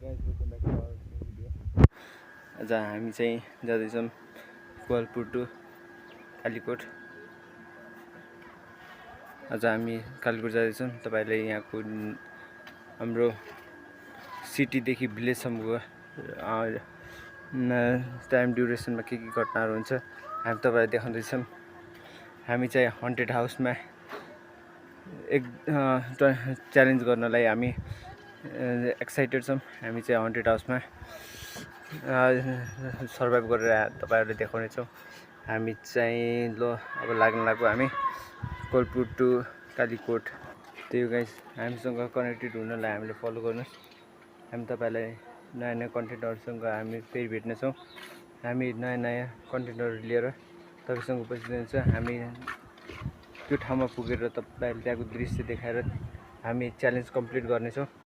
आज हामी चाहिँ जाँदैछौँ कोअलपुर टु कालीकोट। आज हामी कालीकोट जाँदैछौँ। तपाईहरुले यहाँको हाम्रो सिटीदेखि भिलेजसम्मको टाइम ड्युरेसनमा के घटनाहरू हुन्छ हामी तपाईहरुलाई देखाउँदैछौँ। हामी चाहिँ हन्टेड हाउसमा एक च्यालेन्ज गर्नलाई हामी एक्साइटेड छौँ। हामी चाहिँ हन्टेड हाउसमा सर्भाइभ गरेर तपाईहरुले देखाउने छौँ। हामी चाहिँ अब लाग्न लाग्यो हामी कोअलपुर टु कालीकोट। त्यही गाइस, हामीसँग कनेक्टेड हुनलाई हामीले फलो गर्नुस्। हामी तपाईहरुलाई नयाँ नयाँ कन्टेन्टहरुसँग हामी फेरि भेट्ने छौँ। हामी नयाँ नयाँ कन्टेन्टहरु लिएर तपाईसँग उपस्थित हुन्छौँ। हामी त्यो ठाउँमा पुगेर तपाईहरुलाई त्यहाँको दृश्य देखाएर हामी च्यालेन्ज कम्प्लिट गर्नेछौँ।